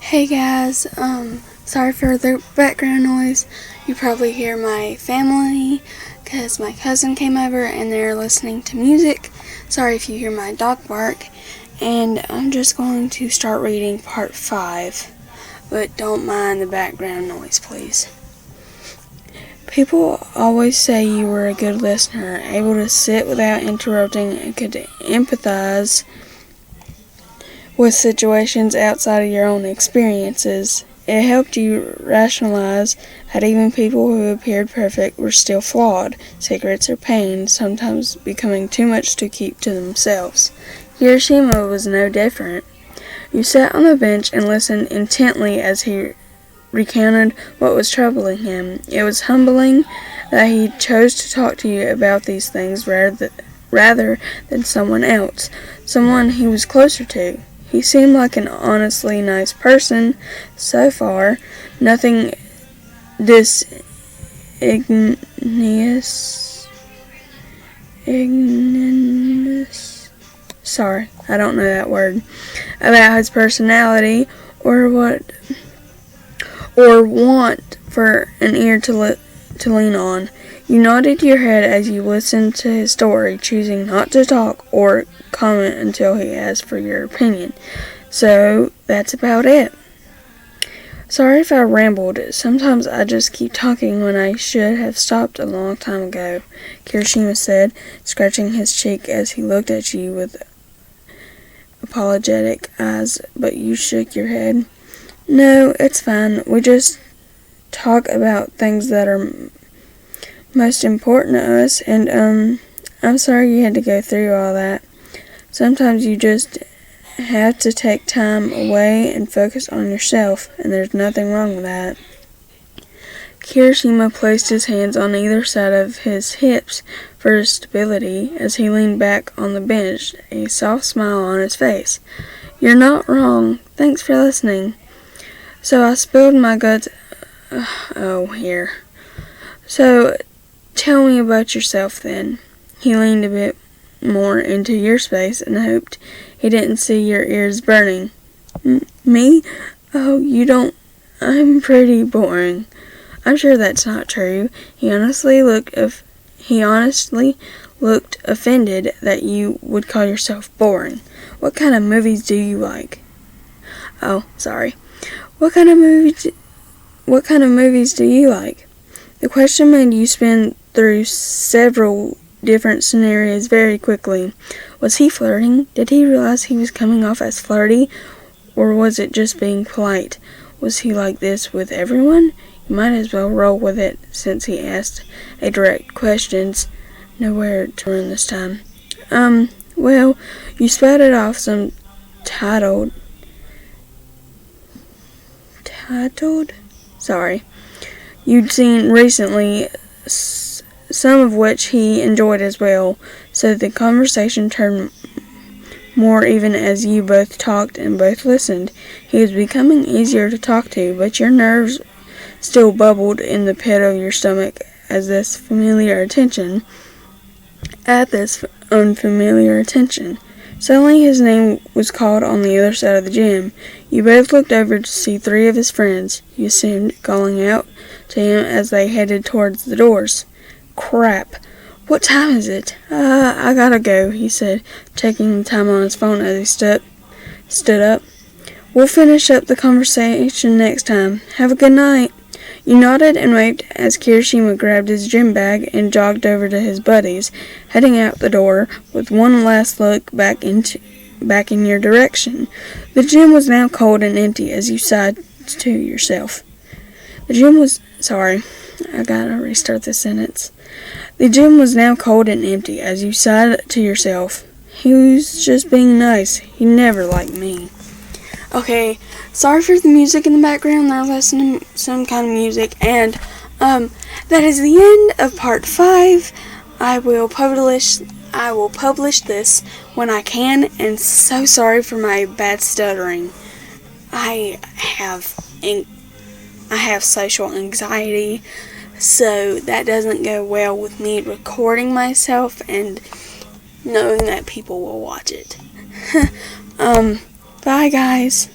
Hey guys, sorry for the background noise. You probably hear my family because my cousin came over and they're listening to music. Sorry if you hear my dog bark. And I'm just going to start reading part 5, but don't mind the background noise, please. People always say you were a good listener, able to sit without interrupting and could empathize with situations outside of your own experiences. It helped you rationalize that even people who appeared perfect were still flawed, secrets or pain, sometimes becoming too much to keep to themselves. Kirishima was no different. You sat on the bench and listened intently as he recounted what was troubling him. It was humbling that he chose to talk to you about these things rather than someone else, someone he was closer to. He seemed like an honestly nice person so far. Nothing ignominious. Sorry, I don't know that word. About his personality or want for an ear to lean on. You nodded your head as you listened to his story, choosing not to talk or comment until he asked for your opinion. So, that's about it. Sorry if I rambled. Sometimes I just keep talking when I should have stopped a long time ago, Kirishima said, scratching his cheek as he looked at you with apologetic eyes, but you shook your head. No, it's fine. We just talk about things that are most important to us, and I'm sorry you had to go through all that. Sometimes you just have to take time away and focus on yourself, and there's nothing wrong with that. Kirishima placed his hands on either side of his hips for stability as he leaned back on the bench, a soft smile on his face. You're not wrong. Thanks for listening. So I spilled my guts. Here. So, tell me about yourself then. He leaned a bit more into your space and hoped he didn't see your ears burning. Me? Oh, you don't. I'm pretty boring. I'm sure that's not true. He honestly looked offended that you would call yourself boring. What kind of movies do you like? Oh, sorry. What kind of movies do you like? The question made you spin through several different scenarios very quickly. Was he flirting? Did he realize he was coming off as flirty? Or was it just being polite? Was he like this with everyone? You might as well roll with it since he asked a direct questions. Nowhere to run this time. Well, you spouted off some titled? Sorry. You'd seen recently, some of which he enjoyed as well, so the conversation turned more even as you both talked and both listened. He was becoming easier to talk to, but your nerves still bubbled in the pit of your stomach at this unfamiliar attention. Suddenly his name was called on the other side of the gym. You both looked over to see 3 of his friends, you assumed, calling out to him as they headed towards the doors. Crap. What time is it? I gotta go, he said, checking the time on his phone as he stood up. We'll finish up the conversation next time. Have a good night. You nodded and waved as Kirishima grabbed his gym bag and jogged over to his buddies, heading out the door with one last look back in your direction. The gym was now cold and empty as you sighed to yourself. I gotta restart the sentence. The gym was now cold and empty as you sighed to yourself. He was just being nice. He never liked me. Okay, sorry for the music in the background. They're listening to some kind of music. And that is the end of part 5. I will publish this when I can, and so sorry for my bad stuttering. I have social anxiety, so that doesn't go well with me recording myself and knowing that people will watch it. Bye guys.